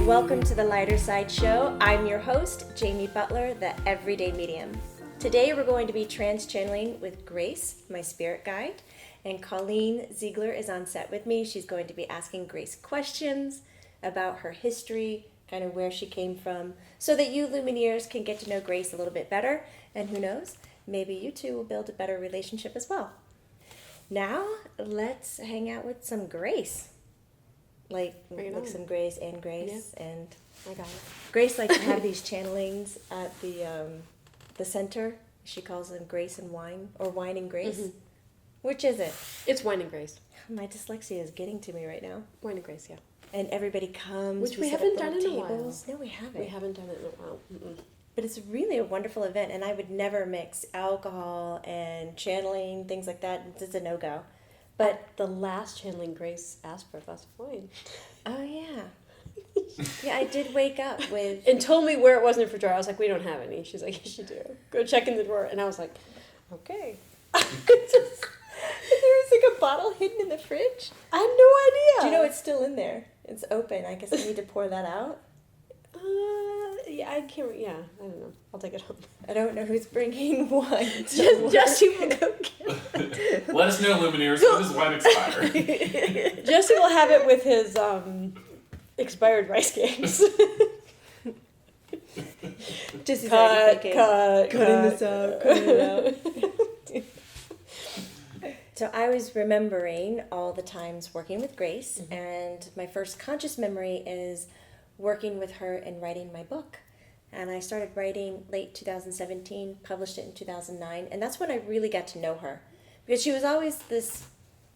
Welcome to the Lighter Side Show. I'm your host, Jamie Butler, the Everyday Medium. Today we're going to be trans-channeling with Grace, my spirit guide, and Colleen Ziegler is on set with me. She's going to be asking Grace questions about her history, kind of where she came from, so that you Lumineers can get to know Grace a little bit better, and who knows, maybe you two will build a better relationship as well. Now, let's hang out with some Grace. Like some Grace, and I got it. Grace likes to have these channelings at the center. She calls them Grace and Wine, or Wine and Grace. Mm-hmm. Which is it? It's Wine and Grace. My dyslexia is getting to me right now. Wine and Grace, yeah. And everybody comes. Which we haven't done in a while. No, we haven't. We haven't done it in a while. Mm-mm. But it's really a wonderful event, and I would never mix alcohol and channeling, things like that. It's a no-go. But the last channeling, Grace asked for a glass of wine. Oh, yeah. Yeah, I did wake up with... And told me where it was in her drawer. I was like, we don't have any. She's like, yes, you do. Go check in the drawer. And I was like, okay. There was like a bottle hidden in the fridge. I had no idea. Do you know it's still in there? It's open. I guess I need to pour that out. Yeah, I can't. Yeah, I don't know. I'll take it home. I don't know who's bringing wine. Jesse will go get it. Let us know, Lumineers, when does wine expire? Jesse will have it with his expired rice cakes. Jesse's cutting this out, cutting it out. So I was remembering all the times working with Grace, mm-hmm. and my first conscious memory is working with her and writing my book. And I started writing late 2017, published it in 2009, and that's when I really got to know her. Because she was always this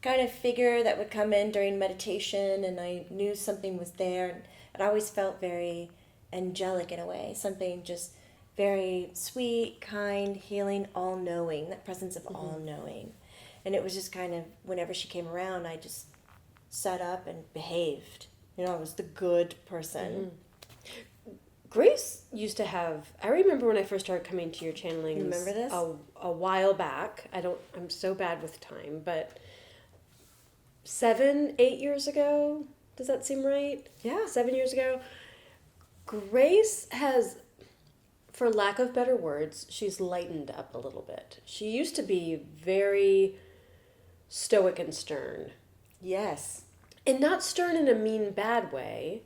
kind of figure that would come in during meditation, and I knew something was there, and it always felt very angelic in a way, something just very sweet, kind, healing, all-knowing, that presence of mm-hmm. all-knowing. And it was just kind of, whenever she came around, I just sat up and behaved. You know, I was the good person. Mm-hmm. Grace used to have, I remember when I first started coming to your channelings. You remember this? A while back. I'm so bad with time, but 7, 8 years ago, does that seem right? Yeah. 7 years ago. Grace has, for lack of better words, she's lightened up a little bit. She used to be very stoic and stern. Yes. And not stern in a mean, bad way,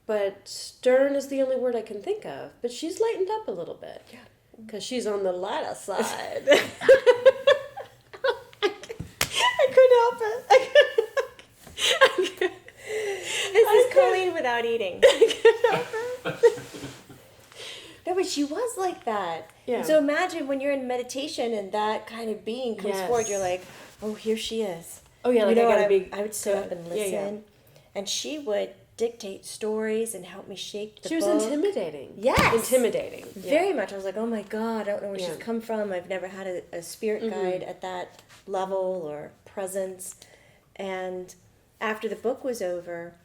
but stern is the only word I can think of. But she's lightened up a little bit. Yeah. Because she's on the lighter side. I couldn't help it. This is Colleen without eating. No, but she was like that. Yeah. And so imagine when you're in meditation and that kind of being comes Yes. forward, you're like, oh, here she is. Oh, yeah, like, you know, I would sit up and listen, yeah. and she would dictate stories and help me shape the book. She was intimidating. Yes. Intimidating. Very much. I was like, oh my God, I don't know where Yeah. she's come from. I've never had a spirit guide Mm-hmm. at that level or presence. And after the book was over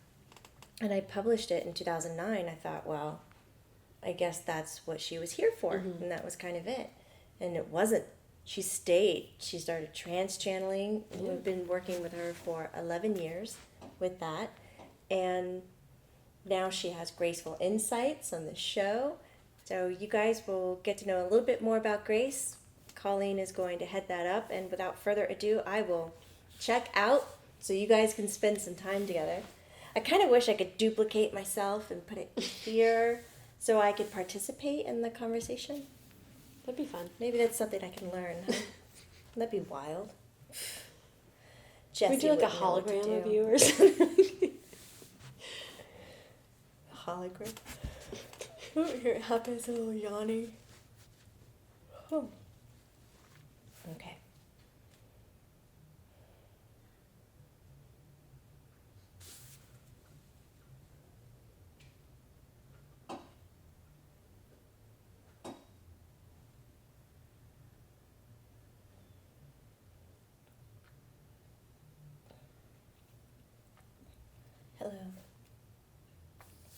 and I published it in 2009, I thought, well, I guess that's what she was here for. Mm-hmm. And that was kind of it. And it wasn't. She stayed. She started trans-channeling. Mm-hmm. We've been working with her for 11 years with that. And now she has Graceful Insights on the show. So you guys will get to know a little bit more about Grace. Colleen is going to head that up. And without further ado, I will check out so you guys can spend some time together. I kind of wish I could duplicate myself and put it here so I could participate in the conversation. That'd be fun. Maybe that's something I can learn. Huh? That'd be wild. Jesse we do like a wouldn't know what to hologram of do. you or something. Hologram. Oh, here it happens, a little yawning. Oh. Okay. Hello.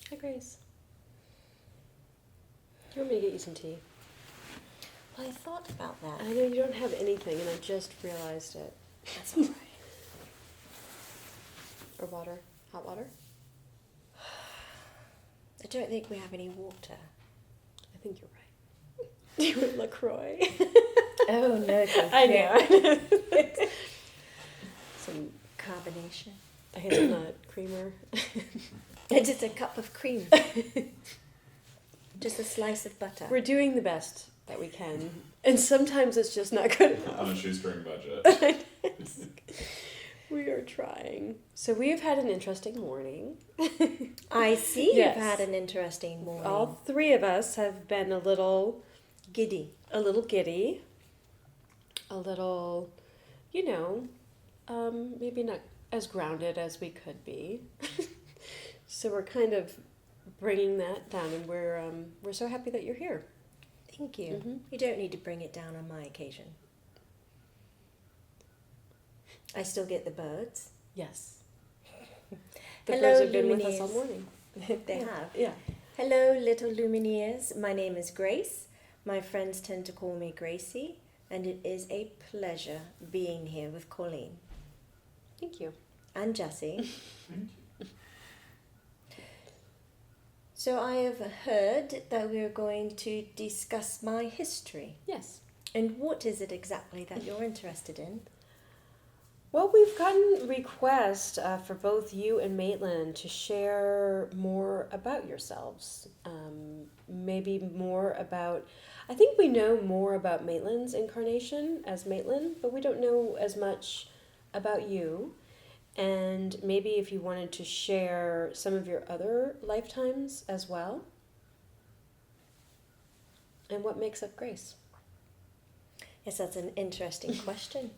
Hi, Grace. Do you want me to get you some tea? Well, I thought about that. I know you don't have anything, and I just realized it. That's all right. Or water. Hot water? don't think we have any water. I think you're right. You were LaCroix. Oh, no. I know. Some Carbonation. hazelnut creamer. Just a cup of cream. Just a slice of butter. We're doing the best that we can. And sometimes it's just not good enough. On a shoestring budget. We are trying. So we have had an interesting morning. I see Yes. you've had an interesting morning. All three of us have been a little Giddy. giddy, a little, maybe not as grounded as we could be. So we're kind of bringing that down, and we're so happy that you're here. Thank you. Mhm. You don't need to bring it down on my occasion. I still get the birds. Yes. The Hello, birds have been with us Lumineers. all morning. They have. Yeah. Hello, little Lumineers. My name is Grace. My friends tend to call me Gracie, and it is a pleasure being here with Colleen Thank you. and Jessie. Thank you. So I have heard that we are going to discuss my history. Yes. And what is it exactly that you're interested in? Well, we've gotten requests for both you and Maitland to share more about yourselves. Maybe more about. I think we know more about Maitland's incarnation as Maitland, but we don't know as much about you. And maybe if you wanted to share some of your other lifetimes as well. And what makes up Grace? Yes, that's an interesting question.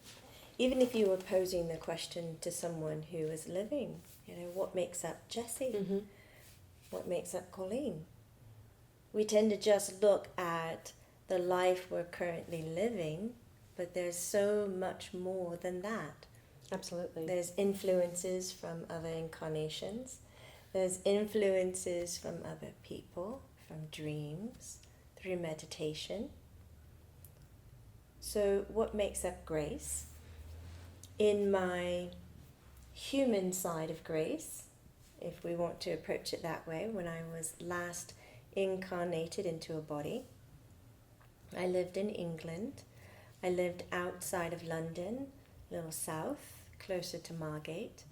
Even if you were posing the question to someone who is living, what makes up Jessie? Mm-hmm. What makes up Colleen? We tend to just look at the life we're currently living, but there's so much more than that. Absolutely. There's influences from other incarnations. There's influences from other people, from dreams, through meditation. So what makes up Grace? In my human side of Grace, if we want to approach it that way, when I was last incarnated into a body, I lived in England. I lived outside of London, a little south, closer to Margate.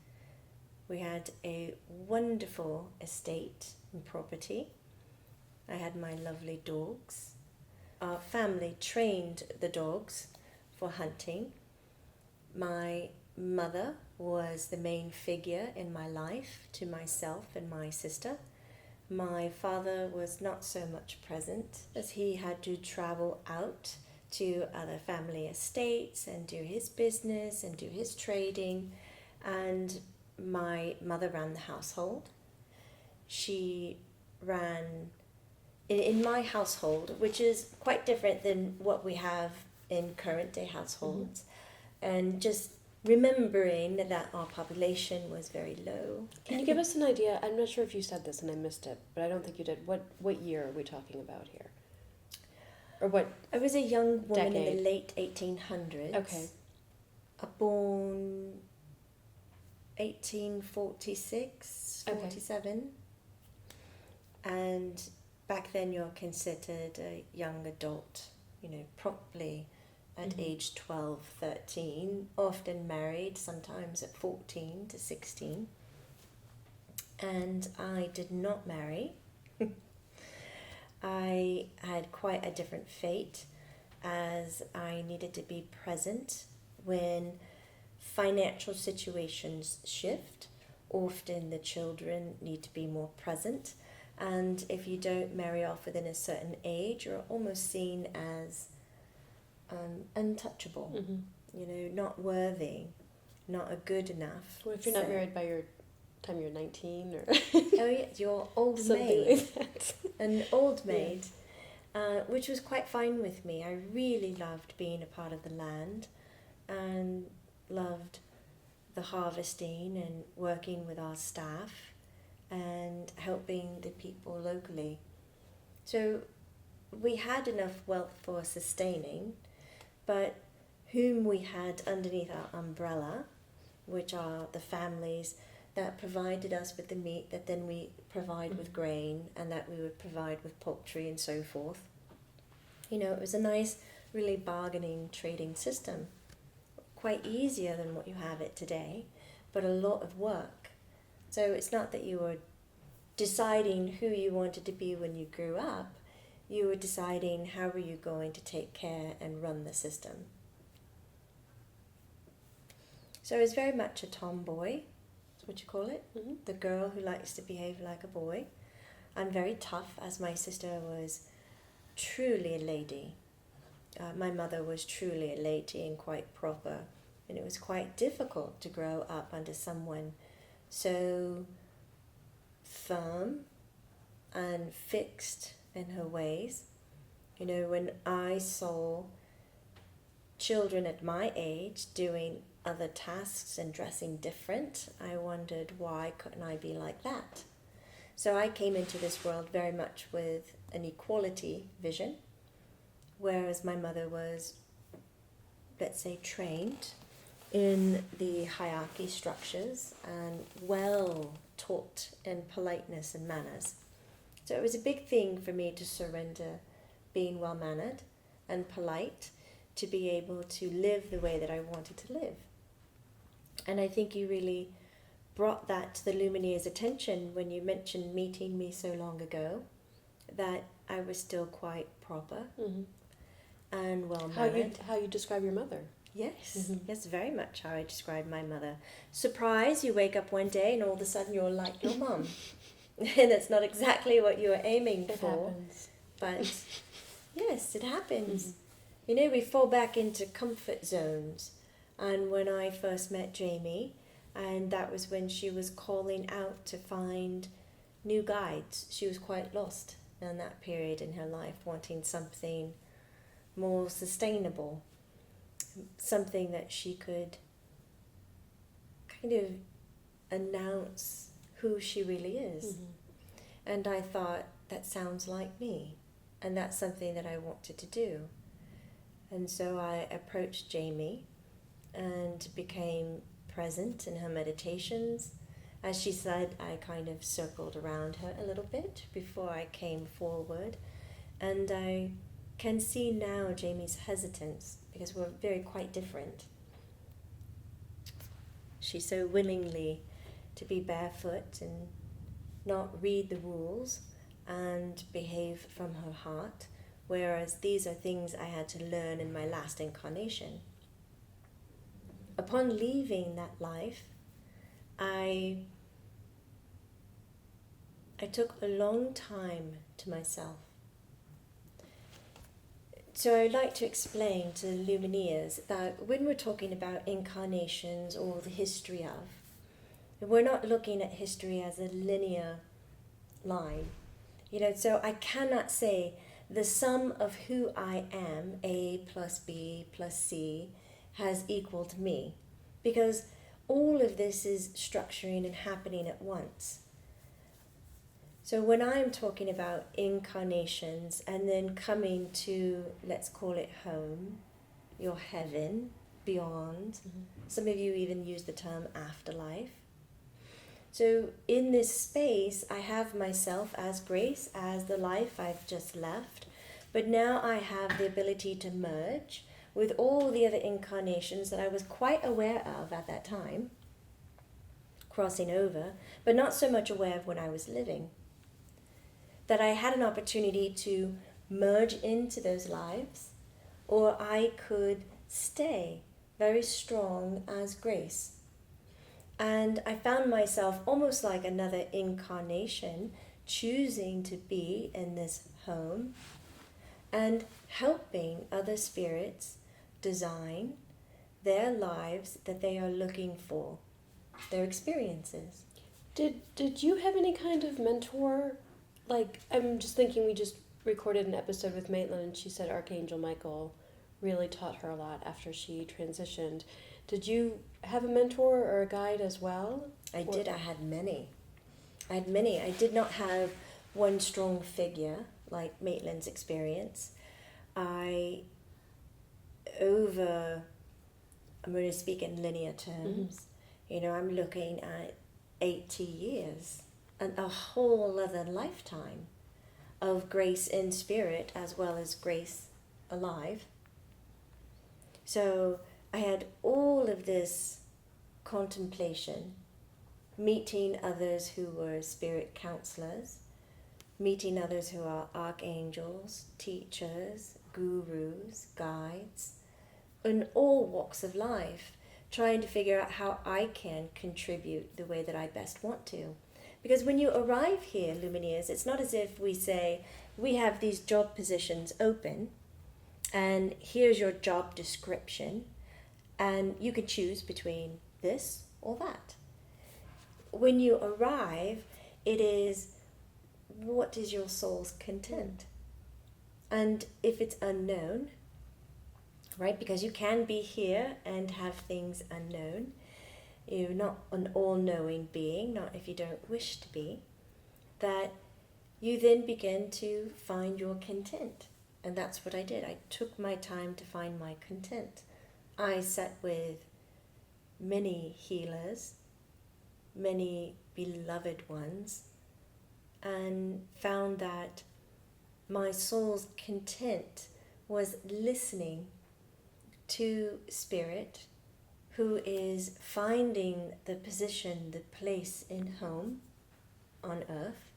We had a wonderful estate and property. I had my lovely dogs. Our family trained the dogs for hunting. My mother was the main figure in my life to myself and my sister. My father was not so much present as he had to travel out to other family estates and do his business and do his trading. And my mother ran the household. She ran in my household, which is quite different than what we have in current day households. And just remembering that our population was very low. Can you give us an idea? I'm not sure if you said this and I missed it, but I don't think you did. What year are we talking about here? Or what? I was a young woman in Decade. the late 1800s. Okay. Born 1846, Okay. 47. And back then you're considered a young adult, probably at age 12, 13, often married, sometimes at 14 to 16. And I did not marry. I had quite a different fate, as I needed to be present when financial situations shift. Often the children need to be more present, and if you don't marry off within a certain age, you're almost seen as untouchable, not worthy, not a good enough. What if you're not So- married by your time you're 19 or Oh yeah, you're old something maid. like that? An old maid, which was quite fine with me. I really loved being a part of the land and loved the harvesting and working with our staff and helping the people locally. So we had enough wealth for sustaining, but whom we had underneath our umbrella, which are the families that provided us with the meat that then we provide with grain, and that we would provide with poultry and so forth. It was a nice, really bargaining, trading system. Quite easier than what you have it today, but a lot of work. So it's not that you were deciding who you wanted to be when you grew up, you were deciding how were you going to take care and run the system. So I was very much a tomboy, that's what you call it, the girl who likes to behave like a boy. I'm very tough, as my sister was truly a lady. My mother was truly a lady and quite proper, and it was quite difficult to grow up under someone so firm and fixed in her ways. When I saw children at my age doing other tasks and dressing different, I wondered, why couldn't I be like that? So I came into this world very much with an equality vision, whereas my mother was, let's say, trained in the hierarchy structures and well taught in politeness and manners. So it was a big thing for me to surrender being well-mannered and polite to be able to live the way that I wanted to live. And I think you really brought that to the Lumineers' attention when you mentioned meeting me so long ago, that I was still quite proper and well-mannered. How you describe your mother? Yes, yes, very much how I describe my mother. Surprise, you wake up one day and all of a sudden you're like your mum. And that's not exactly what you were aiming for. Happens. But yes, it happens. We fall back into comfort zones. And when I first met Jamie, and that was when she was calling out to find new guides. She was quite lost in that period in her life, wanting something more sustainable, something that she could kind of announce who she really is. And I thought, that sounds like me, and that's something that I wanted to do. And so I approached Jamie and became present in her meditations. As she said, I kind of circled around her a little bit before I came forward, and I can see now Jamie's hesitance, because we're very quite different. She so willingly to be barefoot and not read the rules and behave from her heart, whereas these are things I had to learn in my last incarnation. Upon leaving that life, I took a long time to myself. So I'd like to explain to the Lumineers that when we're talking about incarnations or the history of, we're not looking at history as a linear line. So I cannot say the sum of who I am, A plus B plus C, has equaled me, because all of this is structuring and happening at once. So when I'm talking about incarnations and then coming to, let's call it home, your heaven, beyond, some of you even use the term afterlife. So in this space, I have myself as Grace, as the life I've just left, but now I have the ability to merge with all the other incarnations that I was quite aware of at that time, crossing over, but not so much aware of when I was living. That I had an opportunity to merge into those lives, or I could stay very strong as Grace. And I found myself almost like another incarnation, choosing to be in this home and helping other spirits design their lives that they are looking for, their experiences. Did you have any kind of mentor? Like, I'm just thinking, we just recorded an episode with Maitland, and she said Archangel Michael really taught her a lot after she transitioned. Did you have a mentor or a guide as well? I did. I had many. I did not have one strong figure like Maitland's experience. I'm going to speak in linear terms. I'm looking at 80 years, and a whole other lifetime of grace in spirit as well as grace alive. So I had all of this contemplation, meeting others who were spirit counselors, meeting others who are archangels, teachers, gurus, guides, in all walks of life, trying to figure out how I can contribute the way that I best want to. Because when you arrive here, Lumineers, it's not as if we say, we have these job positions open, and here's your job description, and you can choose between this or that. When you arrive, it is, what is your soul's content? And if it's unknown, right, because you can be here and have things unknown, you're not an all-knowing being, not if you don't wish to be, that you then begin to find your content. And that's what I did. I took my time to find my content. I sat with many healers, many beloved ones, and found that my soul's content was listening to Spirit, who is finding the position, the place in home on earth,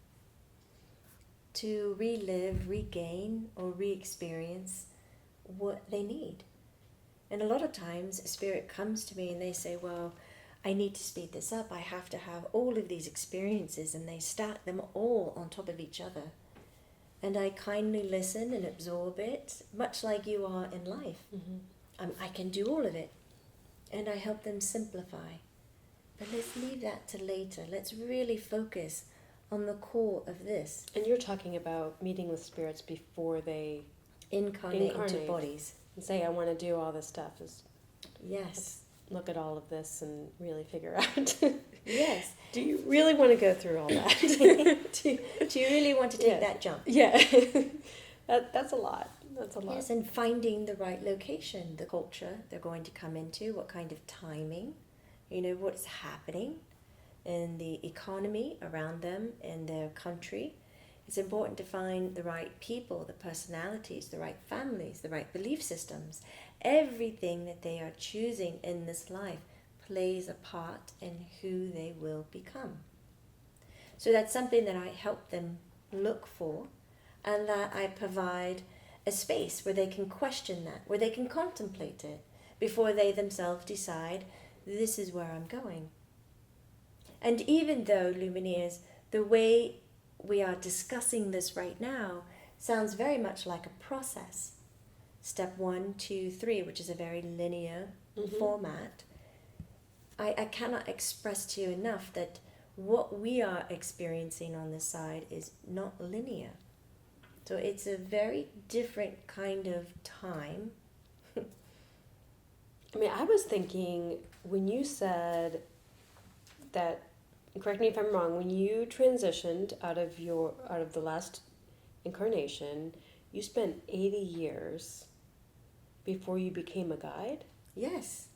to relive, regain, or re-experience what they need. And a lot of times Spirit comes to me and they say, well, I need to speed this up. I have to have all of these experiences, and they stack them all on top of each other. And I kindly listen and absorb it, much like you are in life. I can do all of it. And I help them simplify. But let's leave that to later. Let's really focus on the core of this. And you're talking about meeting with spirits before they Incarnate into bodies. and say, I want to do all this stuff. Yes. Look at all of this and really figure out. Yes. Do you really want to go through all that? Do you really want to take that jump? Yeah. That's a lot. That's a lot. Yes, and finding the right location, the culture they're going to come into, what kind of timing, what's happening in the economy around them, in their country. It's important to find the right people, the personalities, the right families, the right belief systems. Everything that they are choosing in this life plays a part in who they will become. So that's something that I help them look for, and that I provide a space where they can question that, where they can contemplate it before they themselves decide, this is where I'm going. And even though, Lumineers, the way we are discussing this right now sounds very much like a process. Step 1, 2, 3, which is a very linear format. I cannot express to you enough that what we are experiencing on this side is not linear. So it's a very different kind of time. I mean, I was thinking when you said that, correct me if I'm wrong, when you transitioned out of the last incarnation, you spent 80 years before you became a guide? Yes.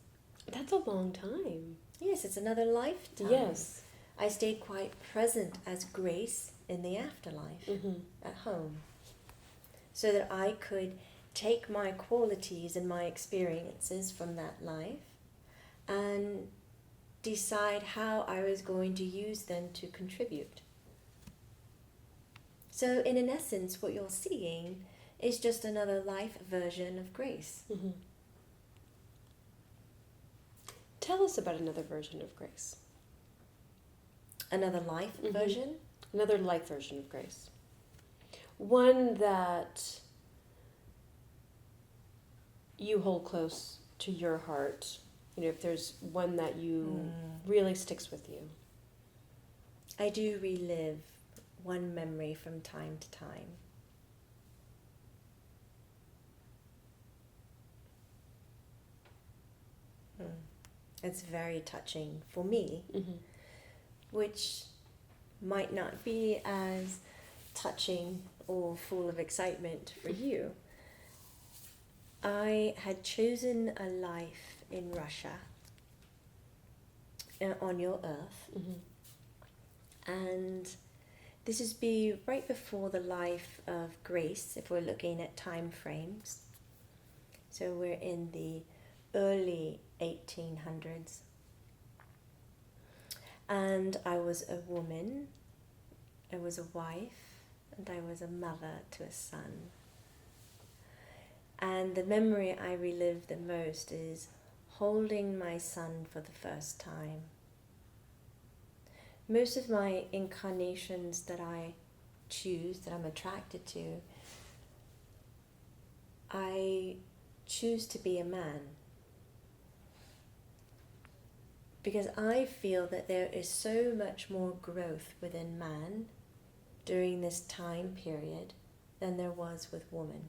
That's a long time. Yes, it's another lifetime. Yes. I stayed quite present as Grace in the afterlife at home, so that I could take my qualities and my experiences from that life and decide how I was going to use them to contribute. So in essence, what you're seeing is just another life version of Grace. Tell us about another version of Grace. Another life version? Another life version of Grace. One that you hold close to your heart. If there's one that you really sticks with you. I do relive one memory from time to time. It's very touching for me, which might not be as touching or full of excitement for you. I had chosen a life in Russia, on your earth, And this is right before the life of Grace, if we're looking at time frames. So we're in the early 1800s. And I was a woman, I was a wife, and I was a mother to a son. And the memory I relive the most is holding my son for the first time. Most of my incarnations that I choose, that I'm attracted to, I choose to be a man. Because I feel that there is so much more growth within man during this time period than there was with woman.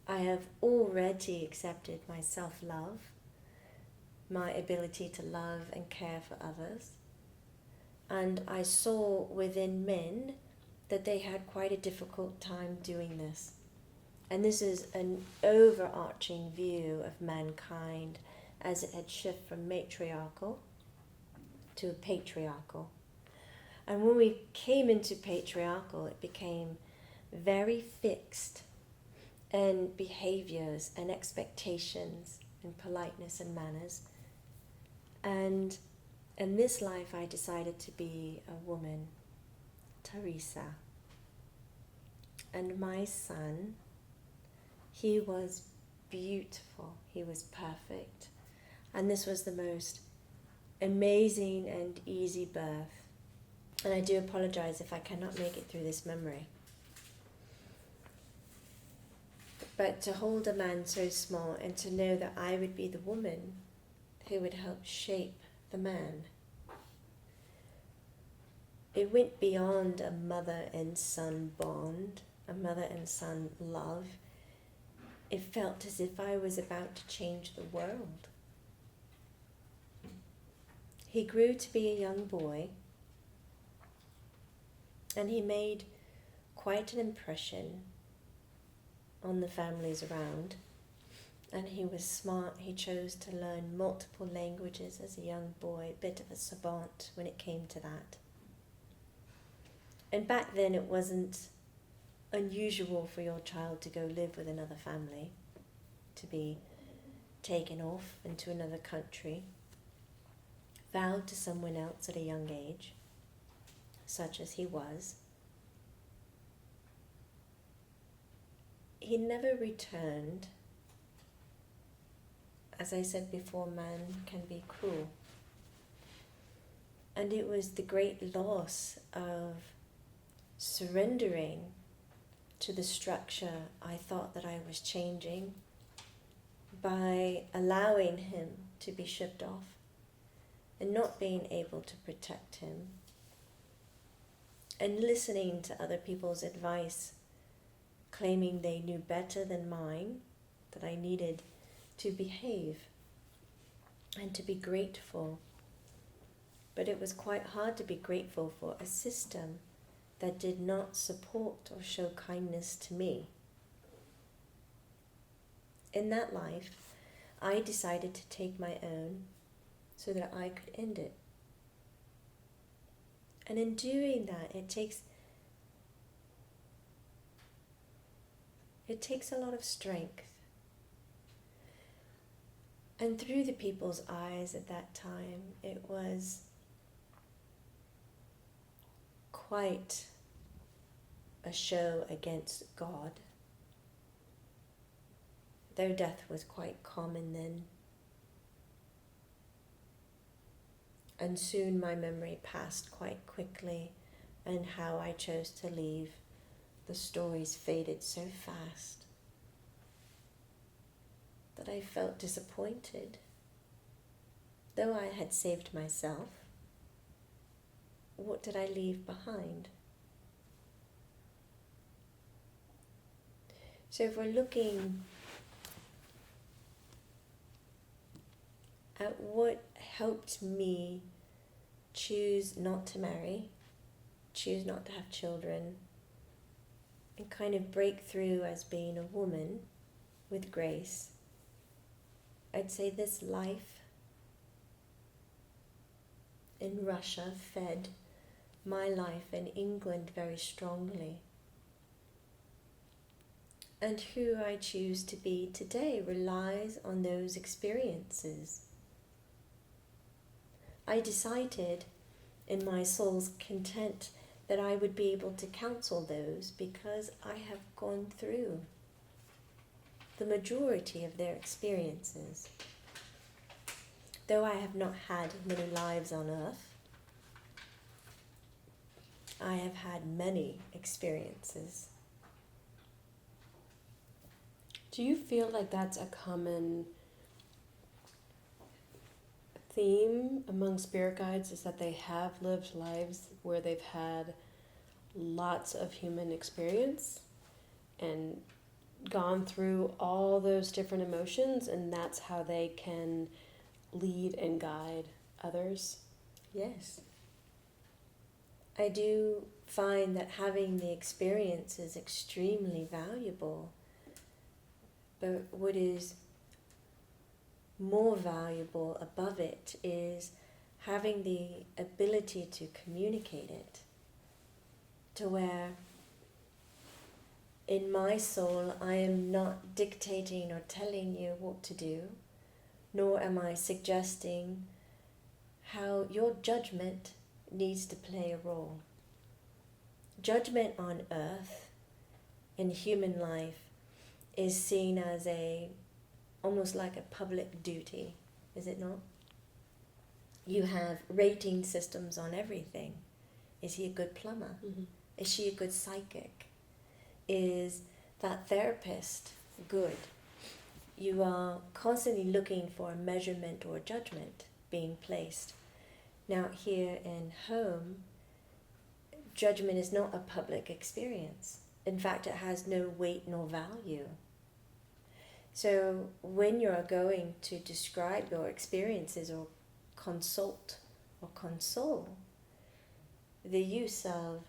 I have already accepted my self-love, my ability to love and care for others, and I saw within men that they had quite a difficult time doing this. And this is an overarching view of mankind as it had shifted from matriarchal to patriarchal. And when we came into patriarchal, it became very fixed in behaviors and expectations and politeness and manners. And in this life, I decided to be a woman, Teresa. And my son, he was beautiful, he was perfect. And this was the most amazing and easy birth. And I do apologize if I cannot make it through this memory. But to hold a man so small and to know that I would be the woman who would help shape the man. It went beyond a mother and son bond, a mother and son love. It felt as if I was about to change the world. He grew to be a young boy, and he made quite an impression on the families around. And he was smart. He chose to learn multiple languages as a young boy, a bit of a savant when it came to that. And back then it wasn't unusual for your child to go live with another family, to be taken off into another country, vowed to someone else at a young age, such as he was. He never returned. As I said before, man can be cruel. And it was the great loss of surrendering to the structure I thought that I was changing by allowing him to be shipped off and not being able to protect him and listening to other people's advice, claiming they knew better than mine, that I needed to behave and to be grateful. But it was quite hard to be grateful for a system that did not support or show kindness to me. In that life, I decided to take my own so that I could end it. And in doing that, it takes a lot of strength. And through the people's eyes at that time, it was quite a show against God. Their death was quite common then. And soon my memory passed quite quickly, and how I chose to leave. The stories faded so fast that I felt disappointed. Though I had saved myself, what did I leave behind? So if we're looking at what helped me choose not to marry, choose not to have children, and kind of break through as being a woman with grace, I'd say this life in Russia fed my life in England very strongly. And who I choose to be today relies on those experiences. I decided in my soul's content that I would be able to counsel those because I have gone through the majority of their experiences. Though I have not had many lives on earth, I have had many experiences. Do you feel like that's a common theme among spirit guides, is that they have lived lives where they've had lots of human experience and gone through all those different emotions, and that's how they can lead and guide others? Yes. I do find that having the experience is extremely valuable. But what is more valuable above it is having the ability to communicate it, to where in my soul I am not dictating or telling you what to do, nor am I suggesting how your judgment needs to play a role. Judgment on earth, in human life, is seen as almost like a public duty, is it not? You have rating systems on everything. Is he a good plumber? Mm-hmm. Is she a good psychic? Is that therapist good? You are constantly looking for a measurement or judgment being placed. Now here in home, judgment is not a public experience. In fact, it has no weight nor value. So when you're going to describe your experiences or consult or console, the use of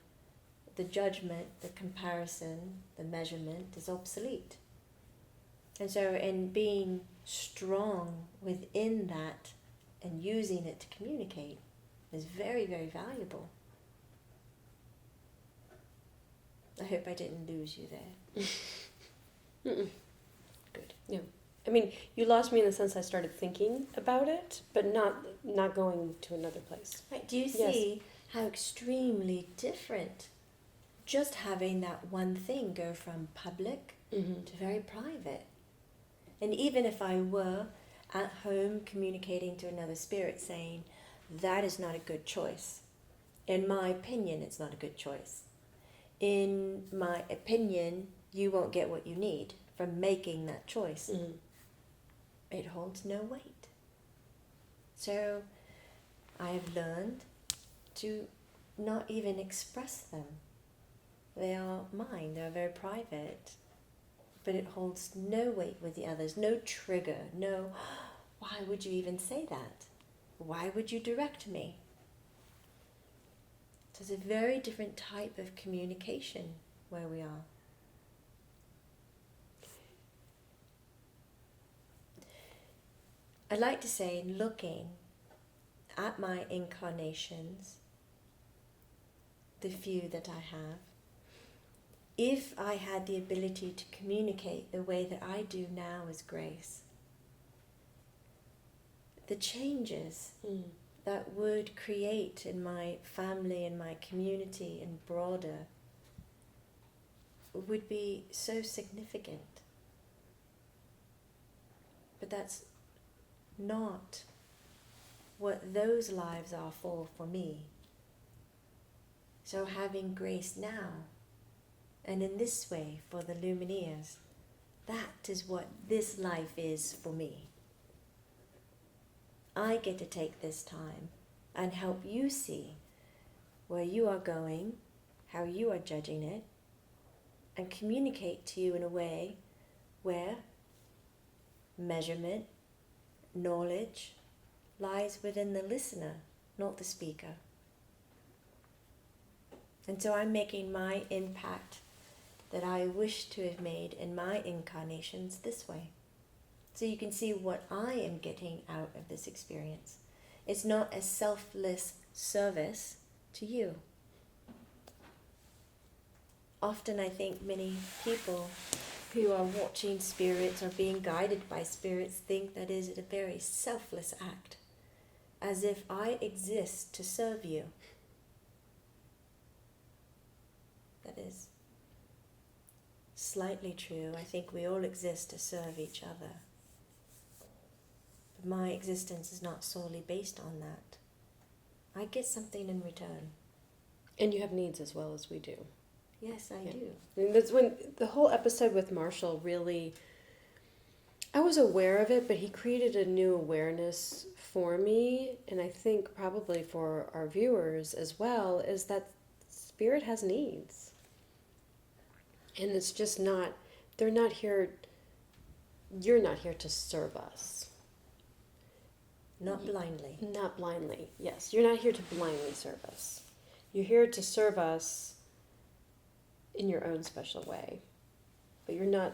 the judgment, the comparison, the measurement is obsolete. And so in being strong within that and using it to communicate is very, very valuable. I hope I didn't lose you there. Mm-mm. Good. Yeah. I mean, you lost me in the sense I started thinking about it, but not going to another place. Right. Do you see how extremely different just having that one thing go from public Mm-hmm. to very private? And even if I were at home communicating to another spirit saying, that is not a good choice. In my opinion, it's not a good choice. In my opinion, you won't get what you need from making that choice. Mm-hmm. It holds no weight. So I have learned to not even express them. They are mine, they're very private, but it holds no weight with the others, no trigger, no, why would you even say that? Why would you direct me? So it's a very different type of communication where we are. I'd like to say, in looking at my incarnations, the few that I have, if I had the ability to communicate the way that I do now as Grace, the changes that would create in my family and my community and broader would be so significant. But that's not what those lives are for me. So having Grace now, and in this way for the Lumineers, that is what this life is for me. I get to take this time and help you see where you are going, how you are judging it, and communicate to you in a way where measurement, knowledge lies within the listener, not the speaker. And so I'm making my impact that I wish to have made in my incarnations this way. So you can see what I am getting out of this experience. It's not a selfless service to you. Often I think many people who are watching spirits or being guided by spirits think that is a very selfless act, as if I exist to serve you. That is slightly true. I think we all exist to serve each other. But my existence is not solely based on that. I get something in return. And you have needs as well as we do. Yes, I do. And that's when the whole episode with Marshall really, I was aware of it, but he created a new awareness for me, and I think probably for our viewers as well, is that spirit has needs. And it's just not, they're not here, you're not here to serve us. Not blindly. Not blindly, yes. You're not here to blindly serve us. You're here to serve us in your own special way. But you're not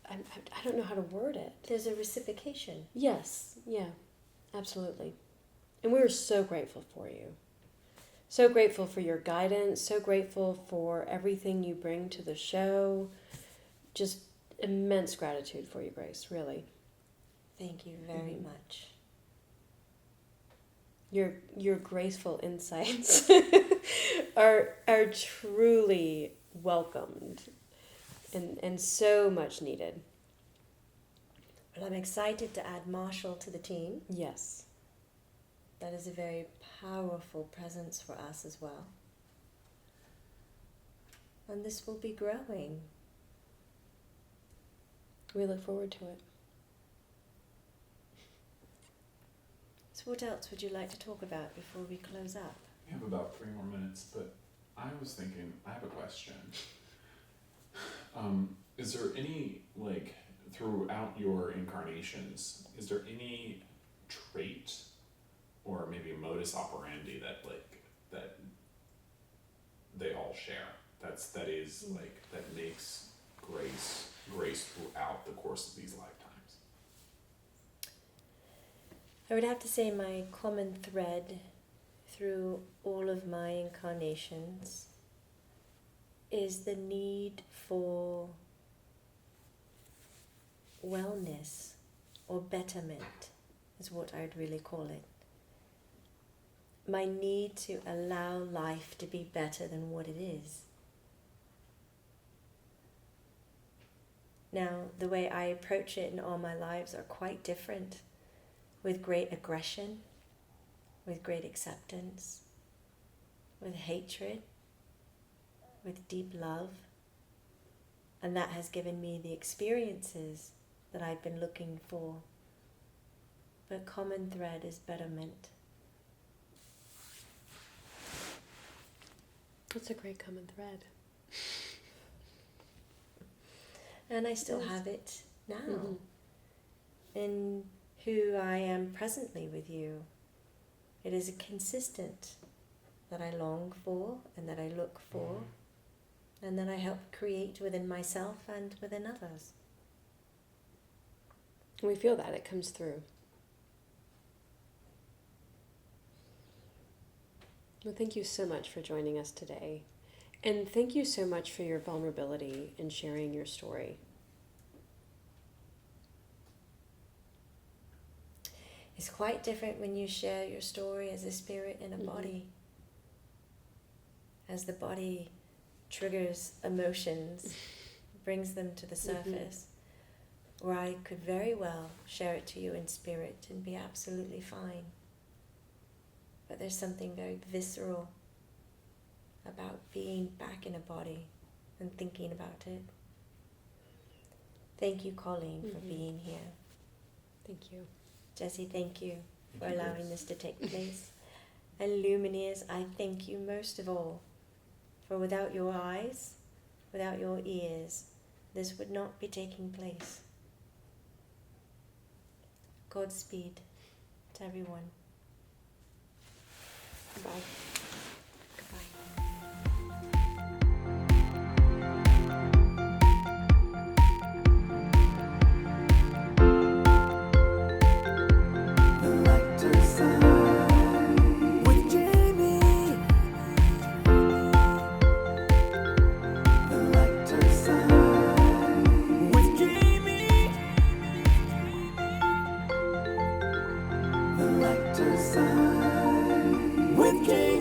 I don't know how to word it. There's a reciprocation. Yes, yeah, absolutely. And we are so grateful for you. So grateful for your guidance, so grateful for everything you bring to the show. Just immense gratitude for you, Grace, really. Thank you very much. Your graceful insights are truly welcomed and so much needed. Well, I'm excited to add Marshall to the team. Yes. That is a very powerful presence for us as well. And this will be growing. We look forward to it. So what else would you like to talk about before we close up? We have about 3 more minutes, but I was thinking, I have a question. Is there any, like, throughout your incarnations, is there any trait or maybe modus operandi that they all share? That makes grace throughout the course of these lifetimes? I would have to say my common thread through all of my incarnations is the need for wellness or betterment, is what I'd really call it. My need to allow life to be better than what it is. Now, the way I approach it in all my lives are quite different, with great aggression, with great acceptance, with hatred, with deep love. And that has given me the experiences that I've been looking for. But common thread is betterment. That's a great common thread. And I still have it now. In who I am presently with you. It is a consistent that I long for and that I look for and that I help create within myself and within others. We feel that, it comes through. Well, thank you so much for joining us today. And thank you so much for your vulnerability in sharing your story. It's quite different when you share your story as a spirit in a body. As the body triggers emotions, brings them to the surface, where I could very well share it to you in spirit and be absolutely fine. But there's something very visceral about being back in a body and thinking about it. Thank you, Colleen, for being here. Thank you. Jesse, thank you for Thank you, allowing Grace. this to take place. And Lumineers, I thank you most of all, for without your eyes, without your ears, this would not be taking place. Godspeed to everyone. Bye. The lighter side with Jamie. with Jamie.